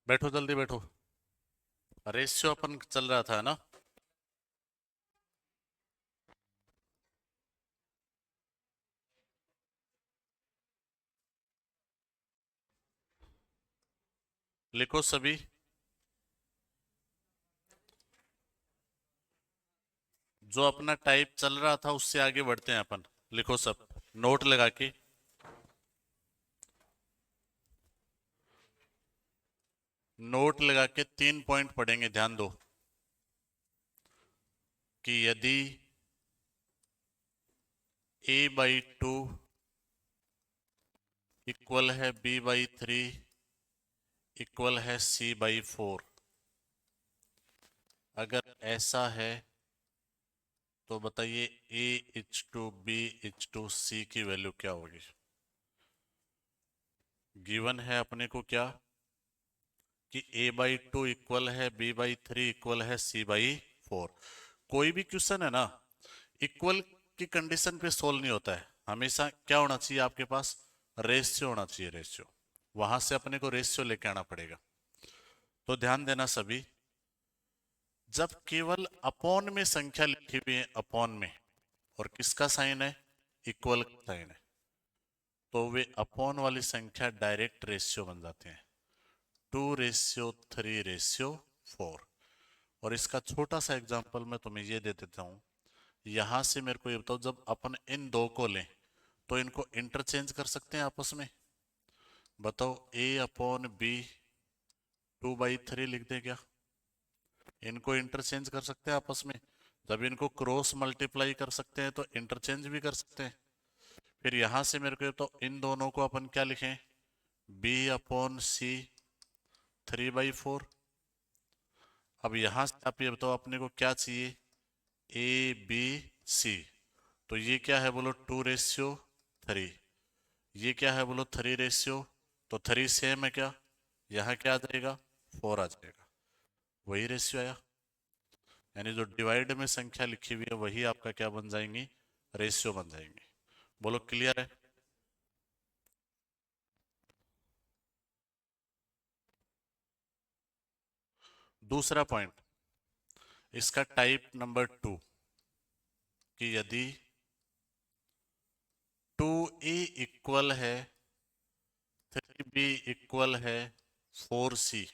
बैठो जल्दी बैठो। रेशियो अपन चल रहा था ना। लिखो सभी। जो अपना टाइप चल रहा था उससे आगे बढ़ते हैं अपन। लिखो सब। नोट लगा के। नोट लगा के 3 पॉइंट पढ़ेंगे, ध्यान दो। कि यदि a/2 इक्वल है b/3 इक्वल है c/4, अगर ऐसा है तो बताइए a/b/c की वैल्यू क्या होगी। गिवन है अपने को क्या, कि a/2 इक्वल है b/3 इक्वल है c/4। कोई भी क्वेश्चन है ना, इक्वल की कंडीशन पे सोल्व नहीं होता है। हमेशा क्या होना चाहिए आपके पास, रेशियो होना चाहिए, रेशियो। वहां से अपने को रेशियो लेके आना पड़ेगा। तो ध्यान देना सभी। जब केवल अपॉन में संख्या लिखी हुई है, अपॉन में, और किसका साइन है, इक्वल का साइन है, तो वे अपॉन वाली संख्या डायरेक्ट रेशियो बन जाते हैं। 2:3:4। और इसका छोटा सा एग्जांपल मैं तुम्हें ये दे देता हूं। यहां से मेरे को ये बताओ, जब अपन इन दो को लें तो इनको इंटरचेंज कर सकते हैं आपस में। बताओ, a/b 2/3 लिख दे क्या। इनको इंटरचेंज कर सकते हैं आपस में। जब इनको क्रॉस मल्टीप्लाई कर सकते हैं तो इंटरचेंज भी कर सकते हैं। फिर यहां से मेरे को तो इन दोनों को अपन क्या लिखें, b/c 3/4। अब यहां से आप ये बताओ अपने को क्या चाहिए, a b c। तो ये क्या है बोलो, 2:3। ये क्या है बोलो, 3:। तो 3 सेम है क्या, यहाँ क्या आ जाएगा, 4 आ जाएगा। वही रेशियो आया। यानी जो डिवाइड में संख्या लिखी हुई है वही आपका क्या बन जाएंगी, रेशियो बन जाएंगी। बोलो क्लियर है। दूसरा पॉइंट, इसका टाइप नंबर 2, कि यदि 2a इक्वल है 3b इक्वल है 4c,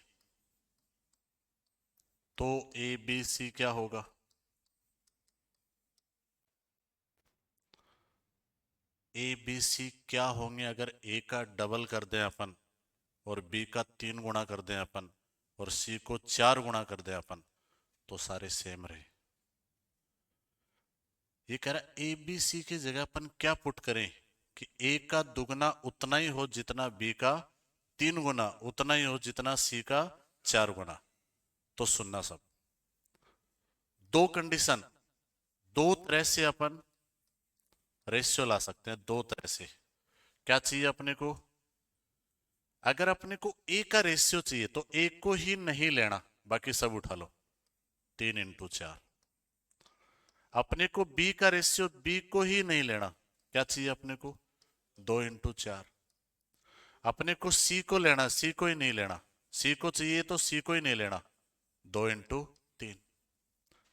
तो ए बी सी क्या होगा। ए बी सी क्या होंगे अगर ए का डबल कर दें अपन, और बी का 3 गुना कर दें अपन, और सी को 4 गुना कर दें अपन, तो सारे सेम रहे। ये कह रहा ए बी सी की जगह अपन क्या पुट करें, कि ए का दुगना उतना ही हो जितना बी का 3 गुना, उतना ही हो जितना सी का 4 गुना। तो सुनना सब, दो कंडीशन, दो तरह से अपन रेशियो ला सकते हैं, दो तरह से। क्या चाहिए अपने को, अगर अपने को ए का रेशियो चाहिए तो ए को ही नहीं लेना, बाकी सब उठा लो, 3x4। अपने को बी का रेशियो, बी को ही नहीं लेना, क्या चाहिए अपने को, 2x4। अपने को सी को लेना, सी को ही नहीं लेना, सी को चाहिए तो सी को ही नहीं लेना, 2x3।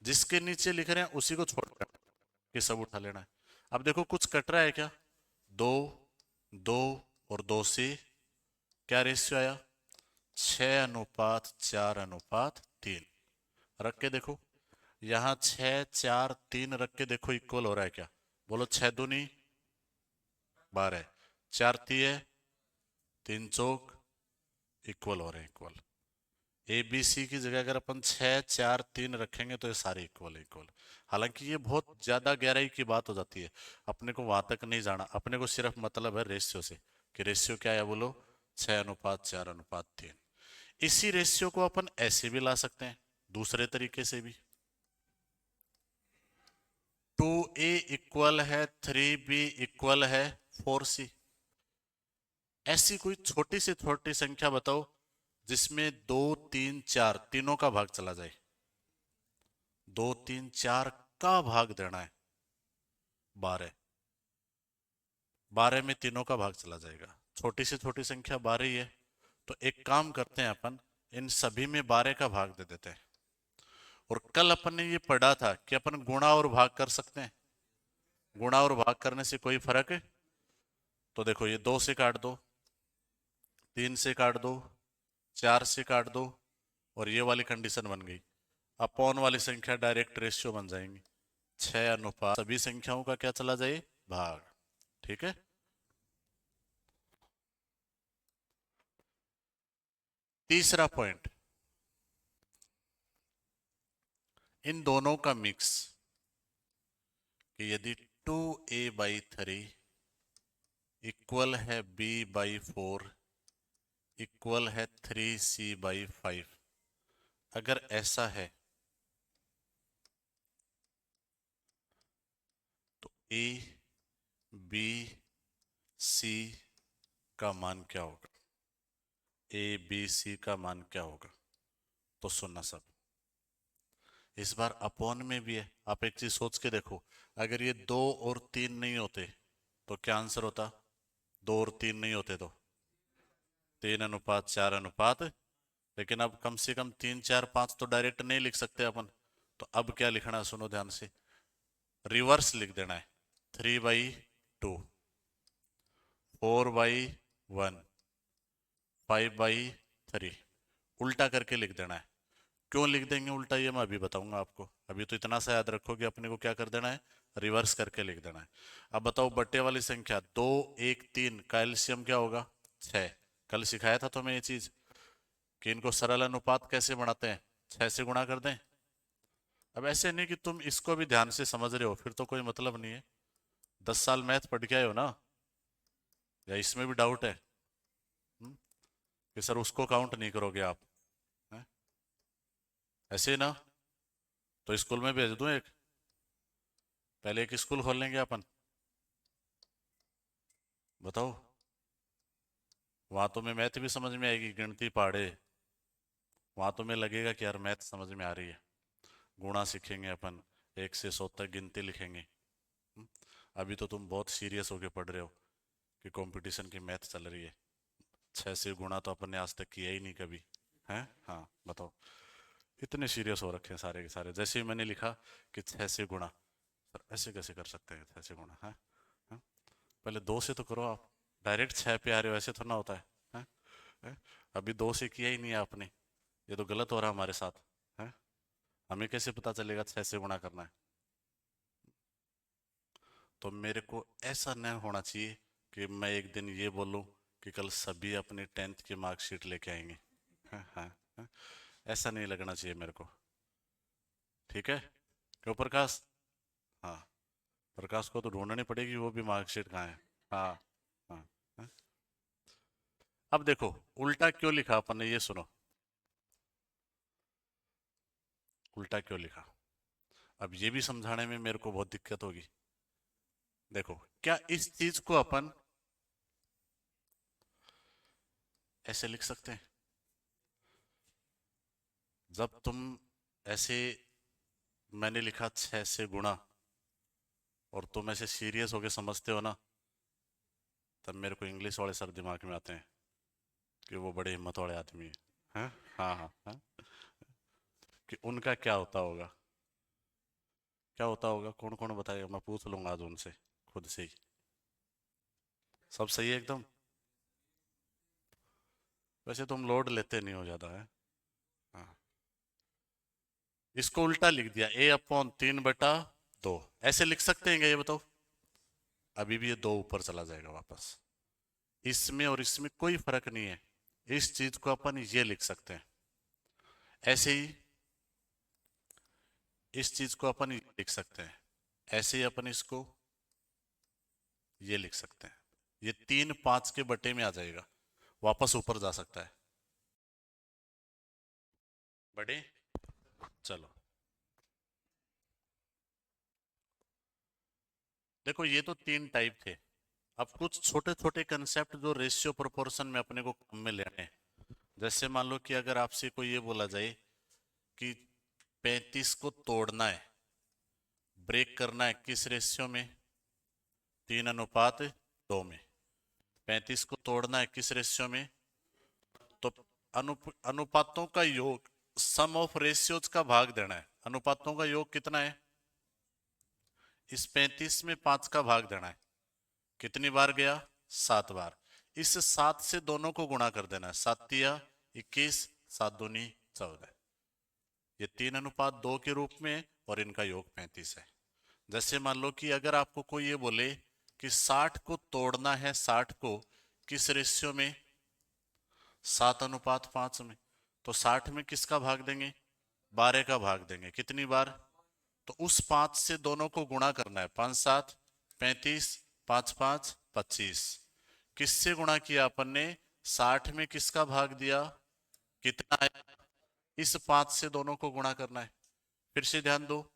जिसके नीचे लिख रहे हैं उसी को छोड़ कर के सब उठा लेना है। अब देखो कुछ कट रहा है क्या, 2, 2 और 2 से क्या रेशियो आया, 6:4:3। रख के देखो, यहाँ 6, 4, 3 रख के देखो इक्वल हो रहा है क्या। बोलो 6 दूनी 12, 4 तिये 3 चौक, इक्वल हो रहे हैं, इक्वल। ए बी सी की जगह अगर अपन 6, 4, 3 रखेंगे तो ये सारे इक्वल इक्वल। हालांकि ये बहुत ज्यादा गहराई की बात हो जाती है, अपने को वहां तक नहीं जाना। अपने को सिर्फ मतलब है रेशियो से, कि रेशियो क्या है बोलो, 6:4:3। इसी रेशियो को अपन ऐसे भी ला सकते हैं, दूसरे तरीके से भी। 2a इक्वल है 3b इक्वल है 4c। ऐसी कोई छोटी से छोटी संख्या बताओ जिसमें 2, 3, 4 तीनों का भाग चला जाए। 2, 3, 4 का भाग देना है, 12। 12 में तीनों का भाग चला जाएगा। छोटी से छोटी संख्या 12 ही है। तो एक काम करते हैं अपन, इन सभी में 12 का भाग दे देते हैं। और कल अपन ने ये पढ़ा था कि अपन गुणा और भाग कर सकते हैं। गुणा और भाग करने से कोई फर्क है? तो देखो ये 2 से काट दो, 3 से काट दो, 4 से काट दो, और ये वाली कंडीशन बन गई। अपॉन वाली संख्या डायरेक्ट रेशियो बन जाएंगी। 6 अनुपात सभी संख्याओं का क्या चला जाए? भाग। ठीक है। तीसरा पॉइंट, इन दोनों का मिक्स, कि यदि 2a/3 इक्वल है b/4 इक्वल है 3c/5, अगर ऐसा है तो a b c का मान क्या होगा? a b c का मान क्या होगा? तो सुनना सब, इस बार अपॉन में भी है। आप एक चीज सोच के देखो, अगर ये 2 और 3 नहीं होते तो क्या आंसर होता? 2 और 3 नहीं होते तो 3:4 लेकिन अब कम से कम 3 4 5 तो डायरेक्ट नहीं लिख सकते अपन। तो अब क्या लिखना है, सुनो ध्यान से, रिवर्स लिख देना है। 3/2, 4/1, 5/3, उल्टा करके लिख देना है। क्यों लिख देंगे उल्टा, ये मैं अभी बताऊंगा आपको। अभी तो इतना सा याद रखो कि अपने को क्या कर देना है, रिवर्स करके लिख देना है। अब बताओ, बट्टे वाली संख्या 2 1 3 का एलसीएम क्या होगा? 6। कल सिखाया था तुम्हें ये चीज कि इनको सरल अनुपात कैसे बनाते हैं, 6 से गुणा कर दें। अब ऐसे नहीं कि तुम इसको भी ध्यान से समझ रहे हो, फिर तो कोई मतलब नहीं है। 10 साल मैथ पढ़ के आए हो ना, या इसमें भी डाउट है? हम्म? कि सर उसको काउंट नहीं करोगे आप, हैं? ऐसे ही ना? तो स्कूल में भेज दूं एक, पहले एक स्कूल खोल लेंगे अपन। बताओ, वहां तो में मैथ भी समझ में आएगी, गिनती पहाड़े, वहां तो में लगेगा कि यार मैथ समझ में आ रही है। गुणा सीखेंगे अपन, 1 से 100 तक गिनती लिखेंगे। हम्म? अभी तो तुम बहुत सीरियस होके पढ़ रहे हो कि कंपटीशन की मैथ चल रही है। 6 से गुणा तो अपन ने आज तक किया ही नहीं कभी, है? हाँ बताओ, इतने सीरियस हो रखे हैं सारे के सारे। जैसे ही मैंने लिखा कि 6 से गुणा, सर ऐसे कैसे कर सकते हैं 6 से गुणा, है? हाँ? पहले 2 से तो करो आप, डायरेक्ट 6 पे आ रहे हो, ऐसे थोड़ा ना होता है, हैं? हैं? अभी 2 से किया ही नहीं है आपने, ये तो गलत हो रहा है हमारे साथ, है? हमें कैसे पता चलेगा 6 से गुणा करना है? तो मेरे को ऐसा नहीं होना चाहिए कि मैं एक दिन ये बोलूं कि कल सभी अपनी 10th की मार्कशीट लेके आएंगे। हाँ हाँ हाँ, ऐसा नहीं लगना चाहिए मेरे को। ठीक है? क्यों प्रकाश? हाँ, प्रकाश को तो ढूंढनी पड़ेगी, वो भी मार्कशीट कहाँ है। हाँ हाँ हाँ। अब देखो उल्टा क्यों लिखा अपन ने, ये सुनो, उल्टा क्यों लिखा। अब ये भी समझाने में मेरे को बहुत दिक्कत होगी। देखो, क्या इस चीज को अपन ऐसे लिख सकते हैं? जब तुम ऐसे, मैंने लिखा 6 से गुणा, और तुम ऐसे सीरियस होके समझते हो ना, तब मेरे को इंग्लिश वाले सर दिमाग में आते हैं कि वो बड़े हिम्मत वाले आदमी है, हैं? हाँ हाँ हाँ। कि उनका क्या होता होगा, क्या होता होगा, कौन कौन बताएगा? मैं पूछ लूंगा आज उनसे खुद से ही। सब सही है एकदम? वैसे तुम लोड लेते नहीं हो ज्यादा, है? हाँ। इसको उल्टा लिख दिया, a/3/2, ऐसे लिख सकते हैं क्या, ये बताओ? अभी भी ये 2 ऊपर चला जाएगा वापस। इसमें और इसमें कोई फर्क नहीं है। इस चीज को अपन ये लिख सकते हैं ऐसे ही, इस चीज को अपन ये लिख सकते हैं ऐसे ही, अपन इसको ये लिख सकते हैं। ये 3 5 के बटे में आ जाएगा, वापस ऊपर जा सकता है। बटे, चलो देखो, ये तो 3 टाइप थे। अब कुछ छोटे छोटे कंसेप्ट जो रेशियो प्रोपोर्शन में अपने को काम में लेने हैं। जैसे मान लो कि अगर आपसे कोई ये बोला जाए कि 35 को तोड़ना है, ब्रेक करना है किस रेशियो में? 3:2 में। 35 को तोड़ना है किस रेशियो में? तो अनुपातों का योग, सम ऑफ रेशियोज का भाग देना है। अनुपातों का योग कितना है? इस 35 में 5 का भाग देना है। कितनी बार गया? 7 बार। इस 7 से दोनों को गुणा कर देना है। 7 तिया 21, 7 दूनी 14। ये 3:2 के रूप में है और इनका योग 35 है। जैसे मान लो कि अगर आपको कोई ये बोले कि 60 को तोड़ना है, 60 को किस रेशियो में? 7:5 में। तो 60 में किसका भाग देंगे? 12 का भाग देंगे। कितनी बार? तो उस 5 से दोनों को गुणा करना है। 5 7 35, 5 5 25। किससे गुणा किया अपन ने? 60 में किसका भाग दिया? कितना है? इस 5 से दोनों को गुणा करना है। फिर से ध्यान दो,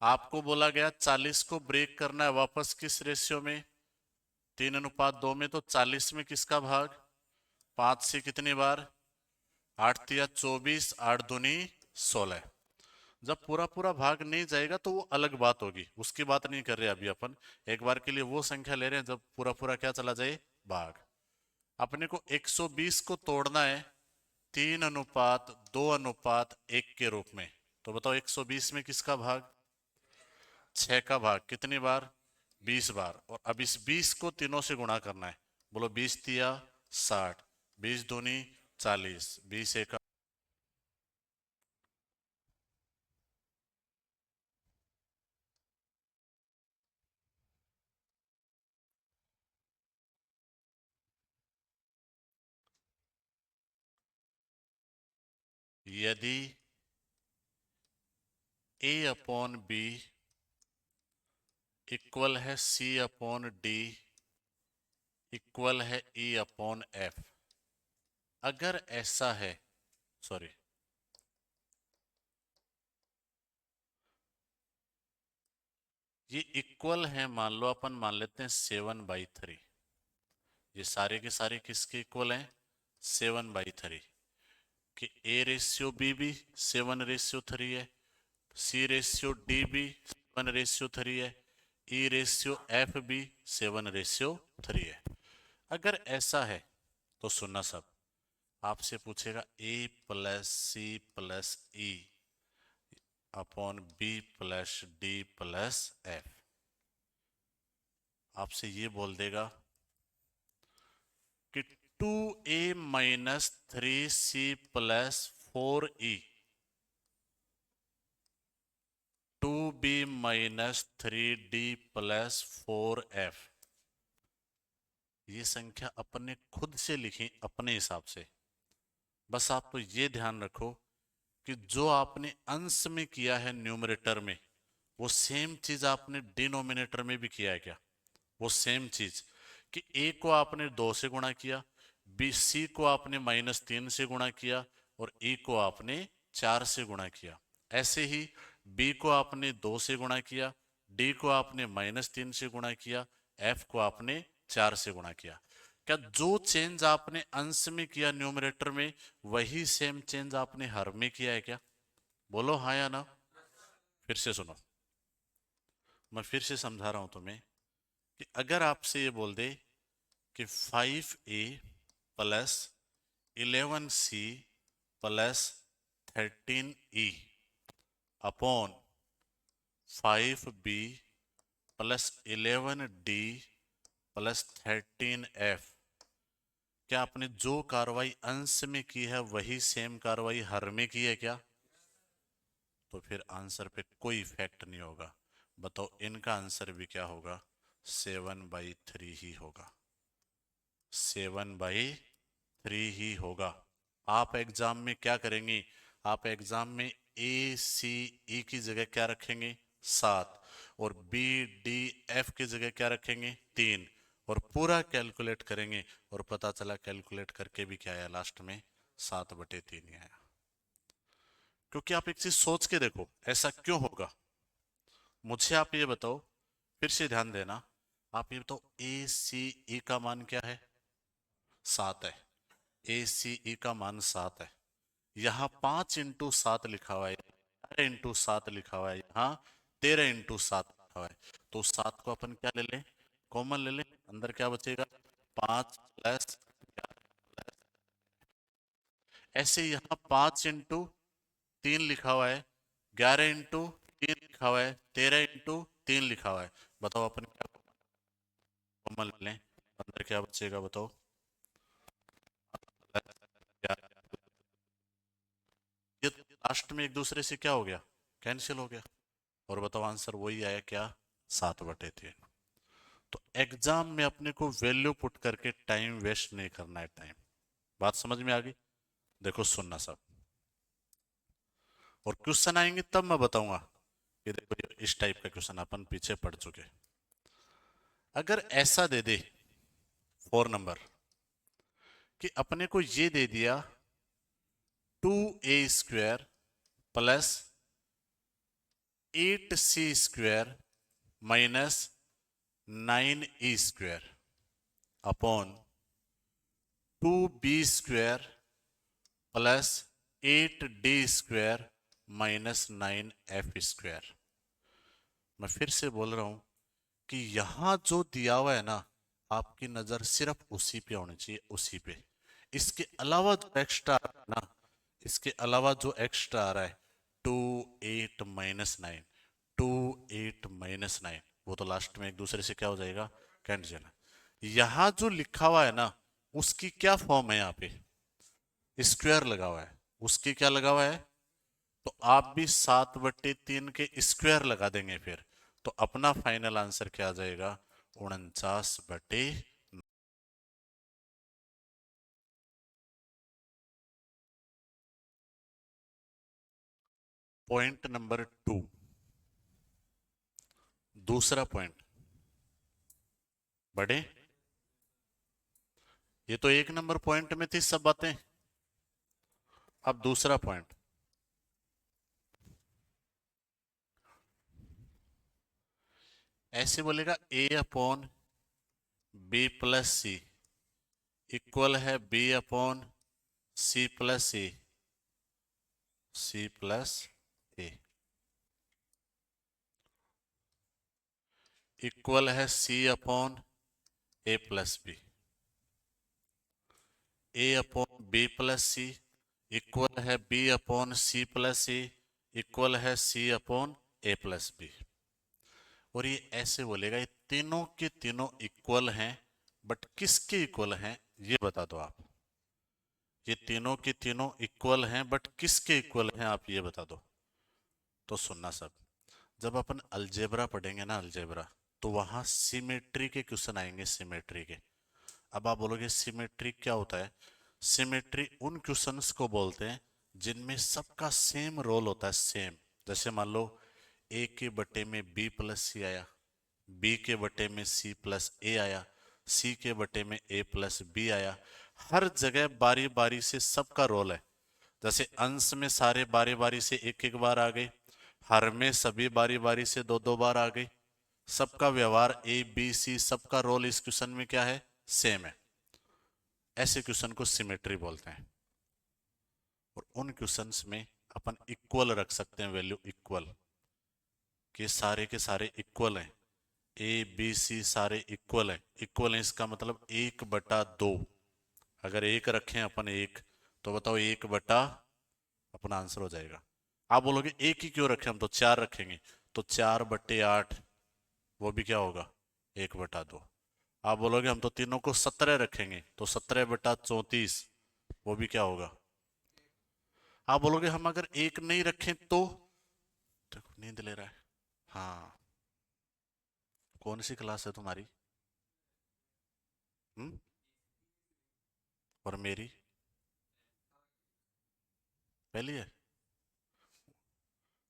आपको बोला गया 40 को ब्रेक करना है वापस किस रेशियो में? 3:2 में। तो 40 में किसका भाग? 5 से कितनी बार? 8 तिया 24, 8 दूनी 16। जब पूरा पूरा भाग नहीं जाएगा तो वो अलग बात होगी, उसकी बात नहीं कर रहे अभी अपन। एक बार के लिए वो संख्या ले रहे हैं जब पूरा पूरा क्या चला जाए? भाग। अपने को 120 को तोड़ना है 3:2:1 के रूप में। तो बताओ 120 में किसका भाग? 6 का भाग। कितनी बार? 20 बार। और अब इस 20 को तीनों से गुणा करना है। बोलो 20 तिया 60, 20 दूनी 40, 20 एक। यदि A/B इक्वल है C/D इक्वल है E/F, अगर ऐसा है, सॉरी, ये इक्वल है, मान लो अपन मान लेते हैं 7/3। ये सारे के सारे किसके इक्वल हैं? 7/3। कि A/B भी 7/3 है, C/D भी 7/3 है, E/F भी 7/3 है। अगर ऐसा है तो सुनना सब, आपसे पूछेगा A+C+E/B+D+F। आपसे ये बोल देगा कि 2A-3C+4E, 2B-3D+4F। ये संख्या अपने खुद से लिखी अपने हिसाब से। बस आप तो ये ध्यान रखो कि जो आपने अंश में किया है न्यूमरेटर में, वो सेम चीज आपने डिनोमिनेटर में भी किया है क्या? वो सेम चीज कि ए को आपने 2 से गुणा किया, बी सी को आपने -3 से गुणा किया और ई को आपने 4 से गुणा किया। ऐसे ही बी को आपने 2 से गुणा किया, डी को आपने -3 से गुणा किया, एफ को आपने 4 से गुणा किया। क्या जो चेंज आपने अंश में किया न्यूमरेटर में, वही सेम चेंज आपने हर में किया है क्या? बोलो हाँ या ना। फिर से सुनो, मैं फिर से समझा रहा हूं तुम्हें कि अगर आपसे ये बोल दे कि 5A plus 11C plus 13E upon 5B plus 11D plus 13F, क्या आपने जो कार्रवाई अंश में की है वही सेम कार्रवाई हर में की है क्या? तो फिर आंसर पे कोई इफेक्ट नहीं होगा। बताओ इनका आंसर भी क्या होगा? 7/3 ही होगा। 7/3 ही होगा। आप एग्जाम में क्या करेंगे? आप एग्जाम में A C E की जगह क्या रखेंगे? 7। और B D F की जगह क्या रखेंगे? 3। और पूरा कैलकुलेट करेंगे और पता चला कैलकुलेट करके भी क्या आया लास्ट में? 7/3 ही आया। क्योंकि आप एक चीज सोच के देखो, ऐसा क्यों होगा? मुझे आप ये बताओ, फिर से ध्यान देना। आप ये बताओ A C E का मान क्या है? 7 है। A C E का मान 7 है। यहाँ 5 × 7 लिखा हुआ है, 11 × 7 लिखा हुआ है, यहाँ 13 × 7 लिखा हुआ है। तो 7 को अपन क्या ले लें? कॉमन ले लें। अंदर क्या बचेगा? 5 प्लस ऐसे यहाँ 5 इंटू 3 लिखा हुआ है, 11 इंटू 3 लिखा हुआ है, 13 इंटू 3 लिखा हुआ है। बताओ अपन क्या कॉमन लें, अंदर क्या बचेगा बताओ। क्या ये लास्ट में एक दूसरे से क्या हो गया, कैंसिल हो गया। और बताओ आंसर वही आया क्या, 7/3। तो एग्जाम में अपने को वैल्यू पुट करके टाइम वेस्ट नहीं करना है। टाइम, बात समझ में आ गई। देखो सुनना सब, और क्वेश्चन आएंगे तब मैं बताऊंगा। ये देखो ये इस टाइप का क्वेश्चन अपन पीछे पढ़ चुके। अगर ऐसा दे दे 4 नंबर कि अपने को ये दे दिया 2a² plus 8c² minus 9e² upon 2b² plus 8d² minus 9f²। मैं फिर से बोल रहा हूं कि यहां जो दिया हुआ है ना, आपकी नजर सिर्फ उसी पे होनी चाहिए, उसी पे। इसके अलावा जो एक्स्ट्रा आ रहा है ना, इसके अलावा जो एक्स्ट्रा आ रहा है 2 8 - 9, 2 8 - 9, वो तो लास्ट में एक दूसरे से क्या हो जाएगा, कैंसिल। यहां जो लिखा हुआ है ना, उसकी क्या फॉर्म है, यहाँ पे स्क्वायर लगा हुआ है, उसकी क्या लगा हुआ है। तो आप भी 7/3 के स्क्वायर लगा देंगे फिर, तो अपना फाइनल आंसर क्या आ जाएगा, 49/। पॉइंट नंबर 2, दूसरा पॉइंट बढ़े। ये तो 1 नंबर पॉइंट में थी सब बातें। अब दूसरा पॉइंट, ऐसे बोलेगा a/b+c इक्वल है b/c+a, c+a इक्वल है c/a+b, a/b+c इक्वल है b/c+a इक्वल है c/a+b। और ये ऐसे बोलेगा ये तीनों के तीनों इक्वल हैं, बट किसके इक्वल हैं ये बता दो आप। ये तीनों के तीनों इक्वल हैं बट किसके इक्वल हैं आप ये बता दो। तो सुनना सब, जब अपन अलजेब्रा पढ़ेंगे ना, अलजेब्रा, तो वहां सिमेट्री के क्वेश्चन आएंगे, सिमेट्री के। अब आप बोलोगे सिमेट्री क्या होता है। सिमेट्री उन क्वेश्चंस को बोलते हैं जिनमें सबका सेम रोल होता है, सेम। जैसे मान लो ए के बटे में b+c आया, बी के बटे में c+a आया, सी के बटे में a+b आया। हर जगह बारी बारी से सबका रोल है। जैसे अंश में सारे बारी बारी से एक एक बार आ गए, हर में सभी बारी बारी से दो दो बार आ गए। सबका व्यवहार a b c, सबका रोल इस क्वेश्चन में क्या है, सेम है। ऐसे क्वेश्चन को सिमेट्री बोलते हैं। और उन क्वेश्चंस में अपन इक्वल रख सकते हैं, वैल्यू इक्वल, कि सारे के सारे इक्वल हैं, a b c सारे इक्वल हैं। इक्वल है इसका मतलब 1/2। अगर एक रखें अपन एक, तो बताओ 1/, अपना आंसर हो जाएगा। आप बोलोगे एक ही क्यों रखें, हम तो 4 रखेंगे, तो 4/8, वो भी क्या होगा, 1/2। आप बोलोगे हम तो तीनों को 17 रखेंगे, तो 17/34, वो भी क्या होगा। आप बोलोगे हम अगर एक नहीं रखें तो, देखो नींद ले रहा है। हाँ, कौन सी क्लास है तुम्हारी। हम्म, और मेरी पहली है।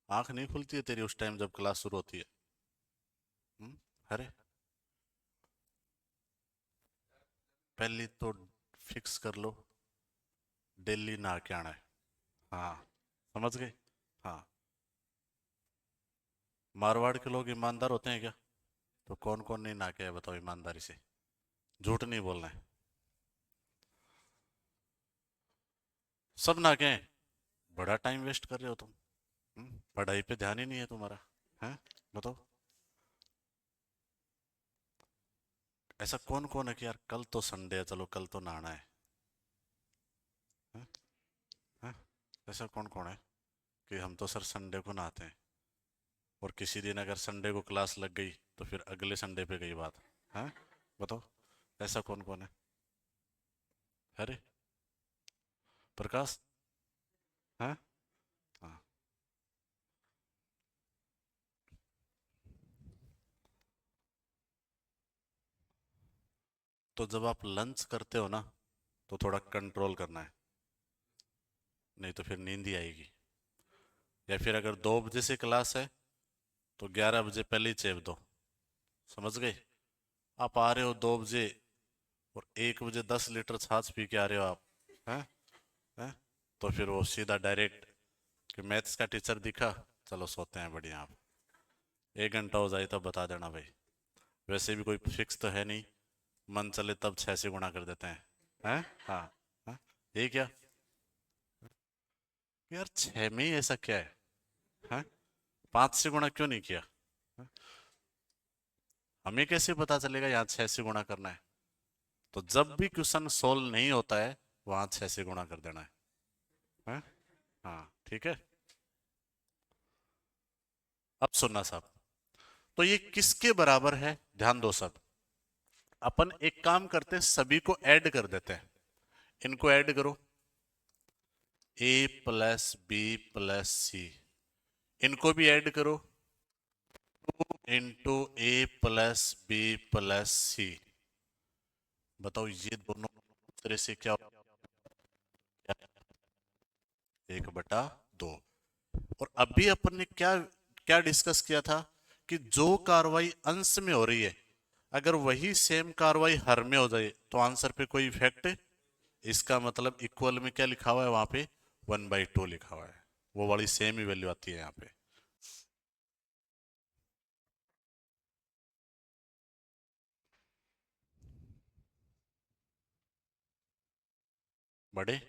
आंख नहीं खुलती है तेरी उस टाइम जब क्लास शुरू होती है। अरे पहली तो फिक्स कर लो, दिल्ली नहा के आना है। हाँ, समझ गए। हाँ, मारवाड़ के लोग ईमानदार होते हैं क्या। तो कौन कौन नहीं नहा के है बताओ ईमानदारी से, झूठ नहीं बोलना है। सब नहा के हैं। बड़ा टाइम वेस्ट कर रहे हो तुम। पढ़ाई पे ध्यान ही नहीं है तुम्हारा, हैं, बताओ। ऐसा कौन कौन है कि यार कल तो संडे है, चलो कल तो नहाना है, हैं? ऐसा कौन कौन है कि हम तो सर संडे को नहाते हैं, और किसी दिन अगर संडे को क्लास लग गई तो फिर अगले संडे पे गई बात। हैं? बताओ, ऐसा कौन कौन है? अरे प्रकाश। हैं? हाँ। तो जब आप लंच करते हो ना, तो थोड़ा कंट्रोल करना है, नहीं तो फिर नींद ही आएगी। या फिर अगर 2 बजे से क्लास है तो 11 बजे पहले ही चेप दो। समझ गए? आप आ रहे हो 2 बजे और 1 बजे 10 लीटर छाछ पी के आ रहे हो आप। हैं? हैं? तो फिर वो सीधा डायरेक्ट कि मैथ्स का टीचर दिखा, चलो सोते हैं बढ़िया। आप 1 घंटा हो जाए तब बता देना भाई। वैसे भी कोई फिक्स तो है नहीं, मन चले तब 6 से गुणा कर देते हैं। हैं? हाँ। हाँ? ये क्या यार, 6 में ही ऐसा क्या है? हैं? 5 से गुणा क्यों नहीं किया? हैं? हमें कैसे पता चलेगा यहाँ 6 से गुणा करना है? तो जब भी क्वेश्चन सोल्व नहीं होता है, वहां 6 से गुणा कर देना है। हैं? हाँ ठीक है। अब सुनना साहब, तो ये किसके बराबर है? ध्यान दो सब। अपन एक काम करते हैं, सभी को ऐड कर देते हैं। इनको ऐड करो, a+b+c। इनको भी ऐड करो, 2 × a+b+c। बताओ ये दोनों दूसरे से क्या हो गया? 1/2। और अभी अपन ने क्या क्या डिस्कस किया था कि जो कार्रवाई अंश में हो रही है, अगर वही सेम कार्रवाई हर में हो जाए तो आंसर पे कोई इफेक्ट। इसका मतलब इक्वल में क्या लिखा हुआ है वहां पे? 1/2 लिखा हुआ है। वो वाली सेम ही वैल्यू आती है यहाँ पे। बड़े।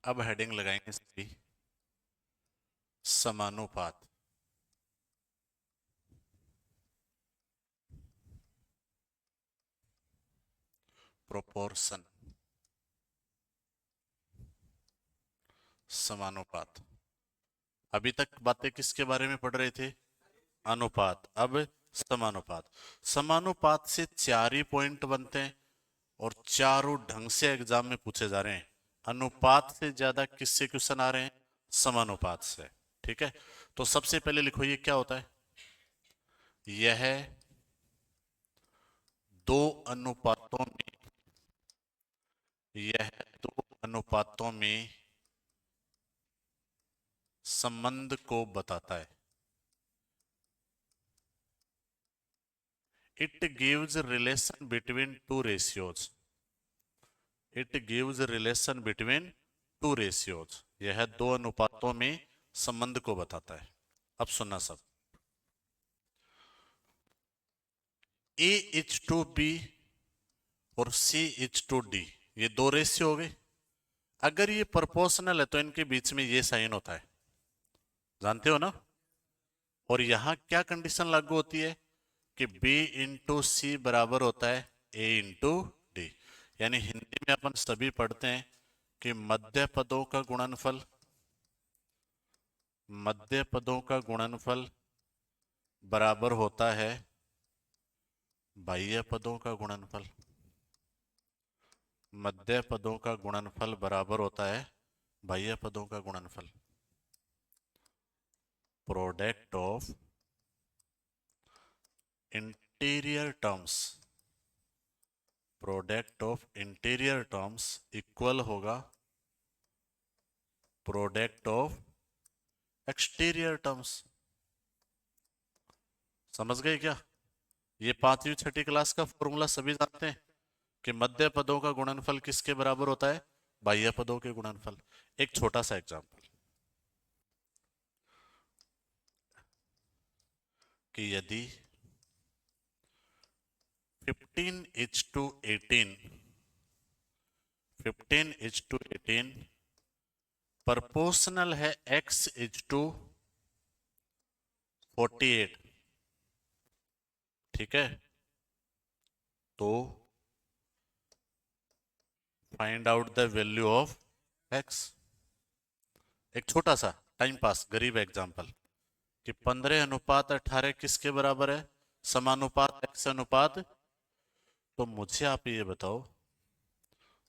अब हेडिंग लगाएंगे सभी, समानुपात। प्रोपोर्शन, समानुपात। अभी तक बातें किसके बारे में पढ़ रहे थे? अनुपात। अब समानुपात। समानुपात से 4 ही पॉइंट बनते हैं, और चारों ढंग से एग्जाम में पूछे जा रहे हैं। अनुपात से ज्यादा किससे क्वेश्चन आ रहे हैं? समानुपात से। ठीक है, तो सबसे पहले लिखो ये क्या होता है। यह दो अनुपातों में यह दो अनुपातों में संबंध को बताता है। It gives relation between two ratios. It gives relation between two ratios. यह दो अनुपातों में संबंध को बताता है। अब सुनना सब, A:2B और C:2D, ये दो रेशियो हो गए। अगर ये प्रोपोर्शनल है तो इनके बीच में ये साइन होता है, जानते हो ना। और यहां क्या कंडीशन लागू होती है कि B/C बराबर होता है A/D। यानी हिंदी में अपन सभी पढ़ते हैं कि मध्य पदों का गुणनफल बराबर होता है बाह्य पदों का गुणनफल। मध्य पदों का गुणनफल बराबर होता है बाह्य पदों का गुणनफल। Product of interior terms, product of interior terms equal होगा प्रोडक्ट ऑफ एक्सटीरियर टर्म्स। समझ गए क्या? ये 5वीं 6ठी क्लास का फॉर्मूला सभी जानते हैं कि मध्य पदों का गुणनफल किसके बराबर होता है? बाह्य पदों के गुणनफल। एक छोटा सा एग्जांपल, कि यदि 15:18 15:18 प्रपोर्शनल है X:48, ठीक है, तो find out the value of x. एक छोटा सा टाइम पास गरीब एग्जाम्पल कि 15:18 किसके बराबर है? समानुपात एक्स अनुपात। तो मुझे आप ये बताओ,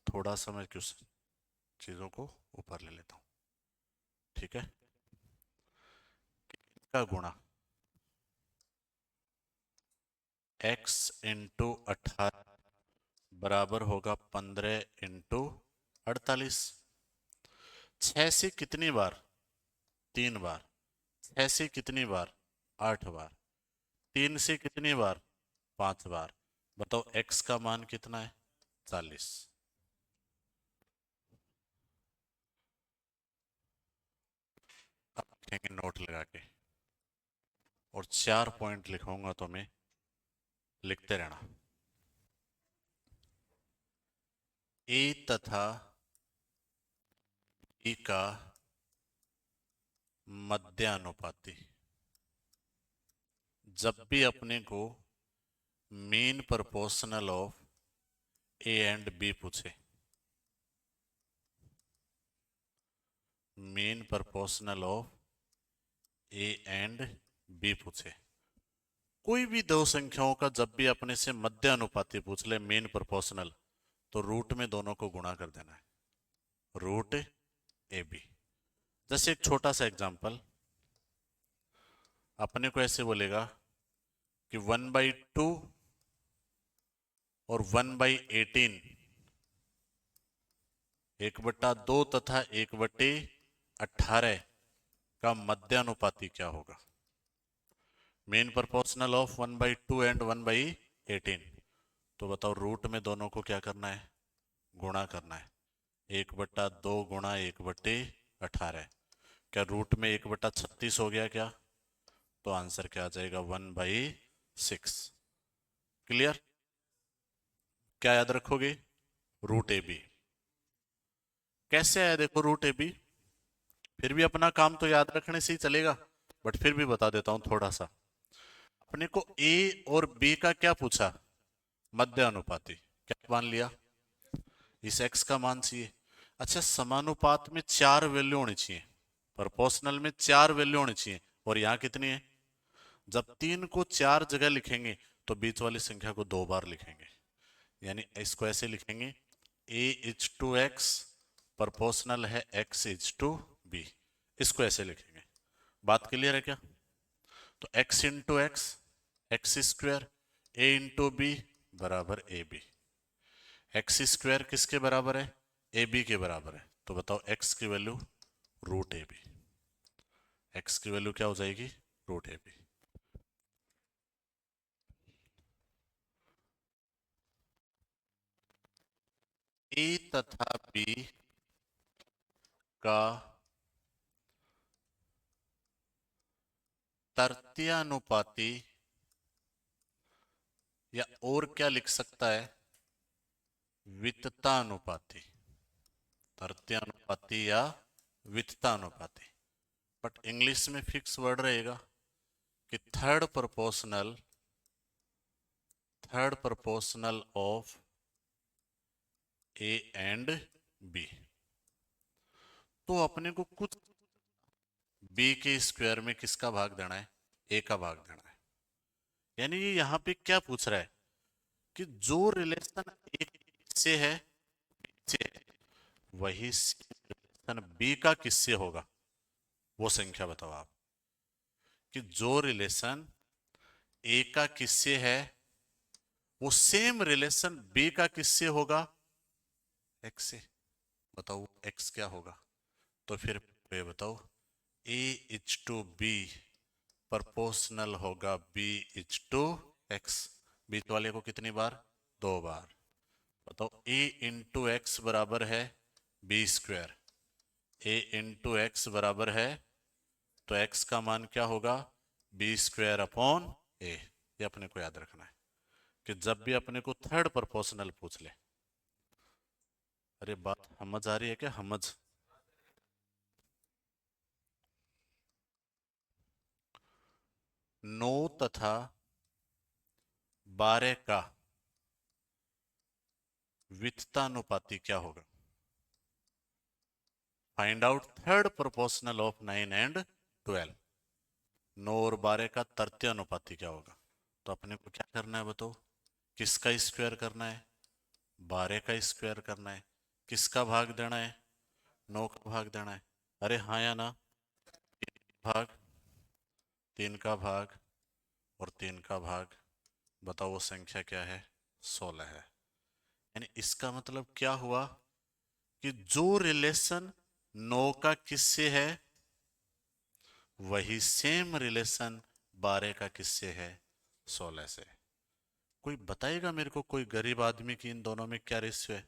थोड़ा सा मैं कुछ चीजों को ऊपर ले लेता हूं, ठीक है? का गुणा x इंटू 18 बराबर होगा 15 इंटू 48। 6 से कितनी बार? 3 बार। 6 से कितनी बार? 8 बार। 3 से कितनी बार? 5 बार। बताओ x का मान कितना है? 40। अब लिखेंगे नोट लगा के, और 4 पॉइंट लिखूंगा तो मैं, लिखते रहना। a तथा b का मध्यानुपाती। जब भी अपने को mean proportional of A and b पूछे, mean proportional of A and b पूछे, कोई भी दो संख्याओं का जब भी अपने से मध्य अनुपाती पूछ ले, मीन प्रोपोर्शनल, तो रूट में दोनों को गुणा कर देना है, रूट ए बी। जैसे एक छोटा सा एग्जांपल, अपने को ऐसे बोलेगा कि 1/2 और 1/18, 1/2 तथा 1/18 का मध्यानुपाती क्या होगा? Main proportional of 1/2 and 1/18। तो बताओ रूट में दोनों को क्या करना है? गुणा करना है। 1/2 गुणा 1/18, क्या रूट में 1/36 हो गया क्या? तो आंसर क्या आ जाएगा? 1/6। क्लियर? क्या याद रखोगे? Root A B. कैसे आया देखो रूट ए बी? फिर भी अपना काम तो याद रखने से ही चलेगा, बट फिर भी बता देता हूं थोड़ा सा। अपने को ए और बी का क्या पूछा? मध्य अनुपाती। क्या मान लिया? इस एक्स का मान चाहिए। अच्छा, समानुपात में 4 वैल्यू होनी चाहिए, प्रोपोर्शनल में 4 वैल्यू होनी चाहिए, और यहां कितनी है? जब 3 को 4 जगह लिखेंगे तो बीच वाली संख्या को 2 बार लिखेंगे, यानी इसको ऐसे लिखेंगे, a is to x proportional है एक्स इज टू बी, इसको ऐसे लिखेंगे। बात क्लियर है क्या? तो x into x, x square, a into b बराबर ए बी। एक्स स्क्वायर किसके बराबर है? ए बी के बराबर है। तो बताओ x की value root A B. X की वैल्यू क्या हो जाएगी? Root A B. ए तथा बी का तृतीयानुपाती, या और क्या लिख सकता है? वित्तानुपाती। तृतीयानुपाती या वित्तानुपाती, बट इंग्लिश में फिक्स वर्ड रहेगा कि third proportional of A and B. तो अपने को कुछ बी के स्क्वायर में किसका भाग देना है? ए का भाग देना है। यानी ये यहां पे क्या पूछ रहा है कि जो रिलेशन ए से है, से है, वही रिलेशन बी का किससे होगा? वो संख्या बताओ आप, कि जो रिलेशन ए का किससे है, वो सेम रिलेशन बी का किससे होगा? एक्स से। बताओ एक्स क्या होगा? तो फिर ये बताओ, ए इज टू बी प्रोपोर्शनल होगा बी इज टू एक्स। बीच वाले को कितनी बार? 2 बार। बताओ ए इंटू एक्स बराबर है B square, a into x बराबर है, तो एक्स का मान क्या होगा? बी स्क्वायर अपॉन ए। ये अपने को याद रखना है कि जब भी अपने को थर्ड प्रोपोर्शनल पूछ ले। अरे बात समझ आ रही है क्या? समझ। 9 तथा 12 का वित्तानुपाती क्या होगा? Find out third proportional of 9 and 12। 9 और 12 का तृतीय अनुपाती क्या होगा? तो अपने को क्या करना है बताओ? किसका स्क्वायर करना है? 12 का स्क्वायर करना है। किसका भाग देना है? 9 का भाग देना है। अरे हाँ या ना? भाग, 3 का भाग और 3 का भाग, बताओ वो संख्या क्या है? 16 है। यानी इसका मतलब क्या हुआ कि जो रिलेशन 9 का किससे है, वही सेम रिलेशन 12 का किससे है? 16 से। कोई बताएगा मेरे को, कोई गरीब आदमी की इन दोनों में क्या रेशियो है?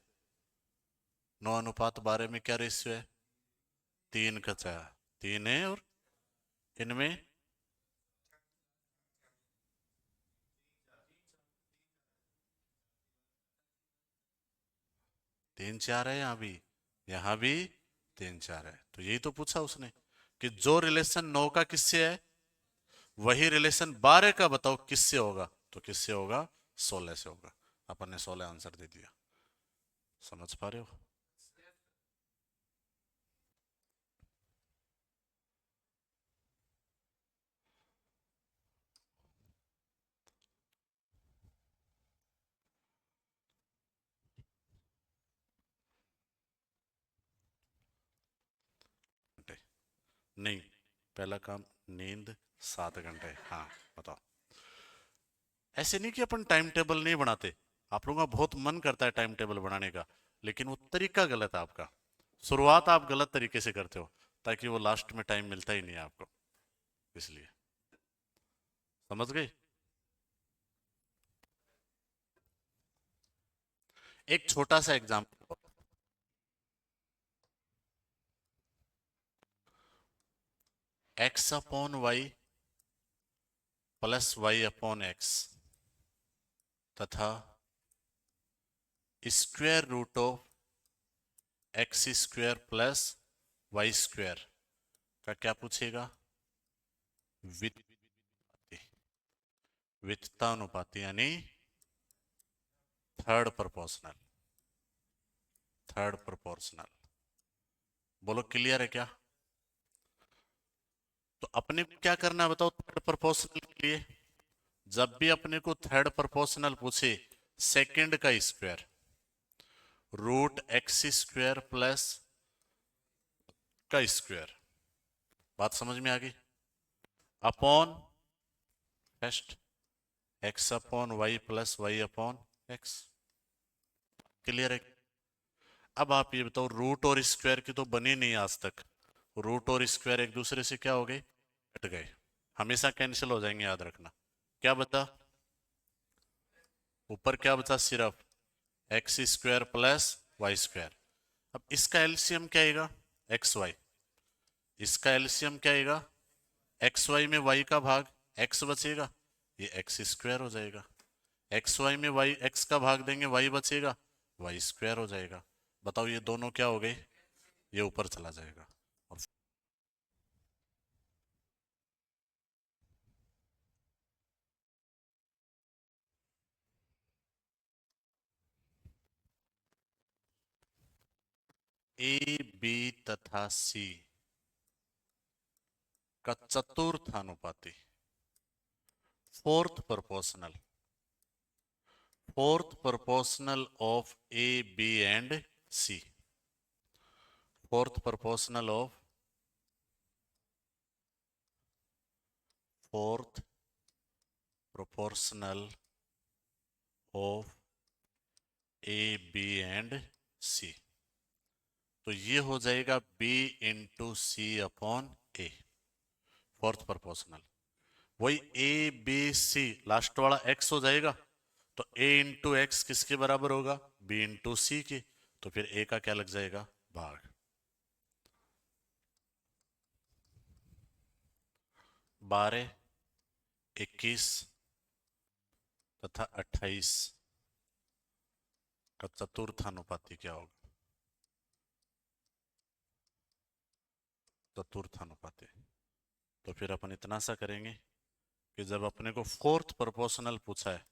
9:12 में क्या रेशियो है? 3 का 4, 3 है, और इनमें 3 4 है। यहाँ भी 3 4 है। तो यही तो पूछा उसने कि जो रिलेशन 9 का किससे है, वही रिलेशन 12 का बताओ किससे होगा? तो किससे होगा? 16 से होगा। अपन ने 16 आंसर दे दिया। समझ पा रहे हो? घंटे नहीं, पहला काम नींद 7 घंटे। हाँ, बताओ। ऐसे नहीं कि अपन टाइम टेबल नहीं बनाते, आप लोगों का बहुत मन करता है टाइम टेबल बनाने का, लेकिन वो तरीका गलत है आपका। शुरुआत आप गलत तरीके से करते हो, ताकि वो लास्ट में टाइम मिलता ही नहीं है आपको, इसलिए। समझ गए? एक छोटा सा example. X upon y plus y upon x तथा square root of x square plus y square का क्या पूछेगा? वित्त वित्तानुपाती, यानी थर्ड प्रोपोर्शनल। थर्ड प्रोपोर्शनल, बोलो क्लियर है क्या? तो अपने को क्या करना है बताओ थर्ड प्रोपोर्शनल के लिए? जब भी अपने को थर्ड प्रोपोर्शनल पूछे, सेकंड का square root x square plus का स्क्वायर, बात समझ में आ गई? Upon first x upon y plus y upon x. Clear है? अब आप ये बताओ, रूट और स्क्वायर की तो बनी नहीं आज तक। रूट और स्क्वायर एक दूसरे से क्या हो गए? कट गए। हमेशा कैंसिल हो जाएंगे, याद रखना। क्या बता? ऊपर क्या बचा? सिर्फ x square plus y square. अब इसका एलसीएम क्या आएगा? X Y. इसका एलसीएम क्या आएगा? एक्स वाई में वाई का भाग, एक्स बचेगा, ये एक्स स्क्वायर हो जाएगा। एक्स वाई में वाई एक्स का भाग देंगे, वाई बचेगा, वाई स्क्वायर हो जाएगा। बताओ ये दोनों क्या हो गए? ये ऊपर चला जाएगा। और ए बी तथा सी का चतुर्थ अनुपाती, fourth proportional, fourth proportional of a b and c. Fourth proportional of, fourth proportional of a b and c. तो ये हो जाएगा b into c upon a. Fourth proportional वही ए बी सी, लास्ट वाला एक्स हो जाएगा। तो ए into x किसके बराबर होगा? बी इंटू सी के। तो फिर ए का क्या लग जाएगा? भाग। 12, 21 तथा 28 का चतुर्थ अनुपाती क्या होगा? चतुर्थ अनुपाती। तो फिर अपन इतना सा करेंगे कि जब अपने को फोर्थ प्रोपोर्शनल पूछा है,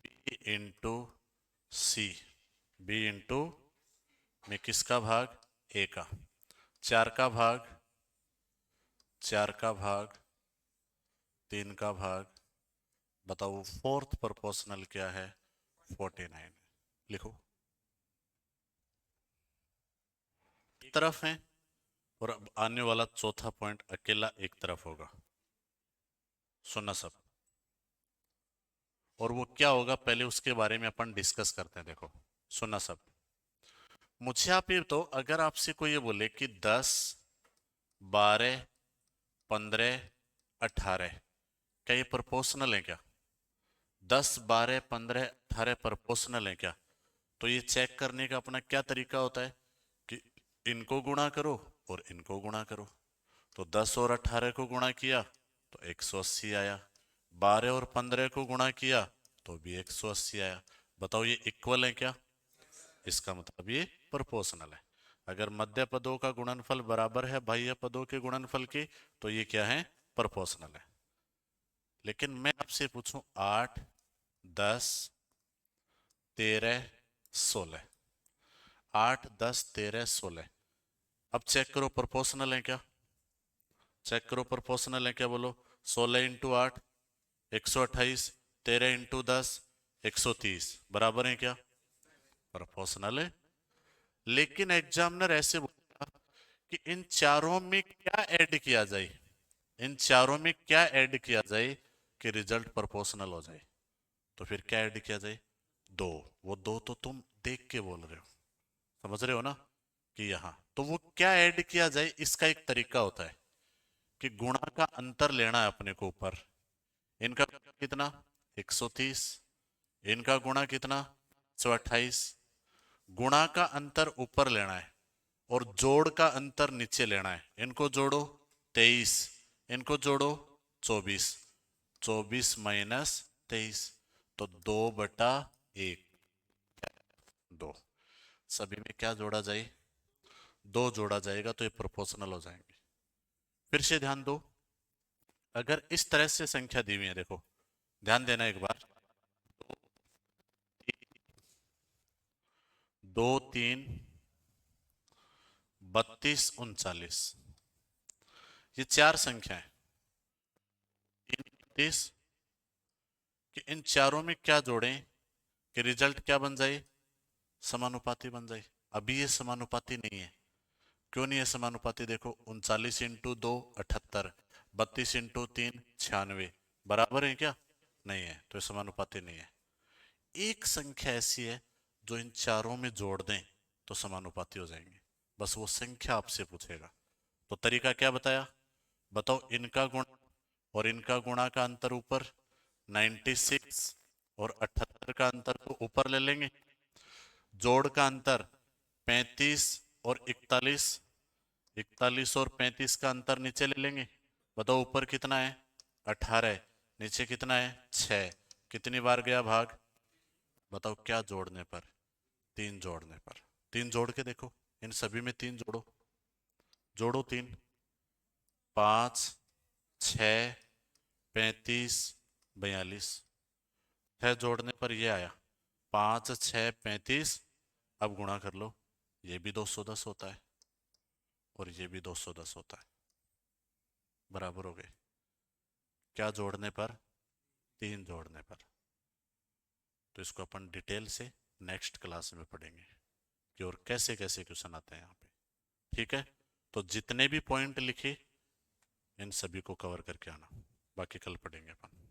B into C B into में किसका भाग, ए का, 4 का भाग, 4 का भाग, 3 का भाग, बताओ फोर्थ प्रोपोर्शनल क्या है, 49। लिखो, एक तरफ है और अब आने वाला चौथा पॉइंट अकेला एक तरफ होगा, सुनना सब। और वो क्या होगा पहले उसके बारे में अपन डिस्कस करते हैं। देखो सुनना सब, मुझे आप ये तो अगर आपसे कोई ये बोले कि 10, 12, 15, 18, क्या ये प्रोपोर्शनल है क्या, 10, 12, 15, 18 प्रोपोर्शनल है क्या, तो ये चेक करने का अपना क्या तरीका होता है कि इनको गुणा करो और इनको गुणा करो। तो 10 और 18 को गुणा किया तो 180 आया, 12 और 15 को गुणा किया तो भी 180 आया। बताओ ये इक्वल है क्या, इसका मतलब ये प्रोपोर्शनल है। अगर मध्य पदों का गुणनफल बराबर है बाह्य पदों के गुणनफल के, तो ये क्या है, प्रोपोर्शनल है। लेकिन मैं आपसे पूछूं 8, 10, 13, 16, 8, 10, 13, 16, अब चेक करो प्रोपोर्शनल है क्या, चेक करो प्रोपोर्शनल है क्या, बोलो। 16 इंटू 8 128, 13 इंटू 10 130, बराबर है क्या, प्रोपोर्शनल है। लेकिन एग्जामिनर ऐसे बोलेगा कि इन चारों में क्या ऐड किया जाए, इन चारों में क्या ऐड किया जाए कि रिजल्ट प्रोपोर्शनल हो जाए। तो फिर क्या ऐड किया जाए, दो। वो दो तो तुम देख के बोल रहे हो, समझ रहे हो ना, कि यहाँ तो वो क्या ऐड किया जाए, इसका एक तरीका होता है कि गुणा का अंतर लेना है अपने को ऊपर। इनका कितना 130, इनका गुणा कितना 128, गुणा का अंतर ऊपर लेना है और जोड़ का अंतर नीचे लेना है। इनको जोड़ो 23, इनको जोड़ो 24, 24 माइनस 23, तो 2/1, 2। सभी में क्या जोड़ा जाए, 2 जोड़ा जाएगा तो ये प्रोपोर्शनल हो जाएंगे। फिर से ध्यान दो, अगर इस तरह से संख्या दी हुई है, देखो ध्यान देना एक बार, 2, 3, 32, 39, ये चार संख्या है, 32, कि इन चारों में क्या जोड़ें कि रिजल्ट क्या बन जाए, समानुपाती बन जाए। अभी ये समानुपाती नहीं है। क्यों नहीं है समानुपाती, देखो 39 इंटू 2 78, 32 इंटू 3 96, बराबर है क्या, नहीं है, तो ये समानुपाती नहीं है। एक संख्या ऐसी है जो इन चारों में जोड़ दें तो समानुपाती हो जाएंगे, बस वो संख्या आपसे पूछेगा। तो तरीका क्या बताया, बताओ, इनका गुणा और इनका गुणा का अंतर ऊपर, 96 और 78 का अंतर को ऊपर ले लेंगे, जोड़ का अंतर 35 और 41, 41 और 35 का अंतर नीचे ले लेंगे। बताओ ऊपर कितना है 18, नीचे कितना है 6, कितनी बार गया भाग, बताओ क्या जोड़ने पर, 3 जोड़ने पर। 3 जोड़ के देखो, इन सभी में 3 जोड़ो, जोड़ो 3, 5, 6, 35, 42, 6 जोड़ने पर ये आया 5, 6, 35, अब गुणा कर लो, ये भी 210 होता है और ये भी 210 होता है, बराबर हो गए। क्या जोड़ने पर, 3 जोड़ने पर। तो इसको अपन डिटेल से नेक्स्ट क्लास में पढ़ेंगे कि और कैसे कैसे क्वेश्चन आते हैं यहाँ पे, ठीक है। तो जितने भी पॉइंट लिखे इन सभी को कवर करके आना, बाकी कल पढ़ेंगे अपन।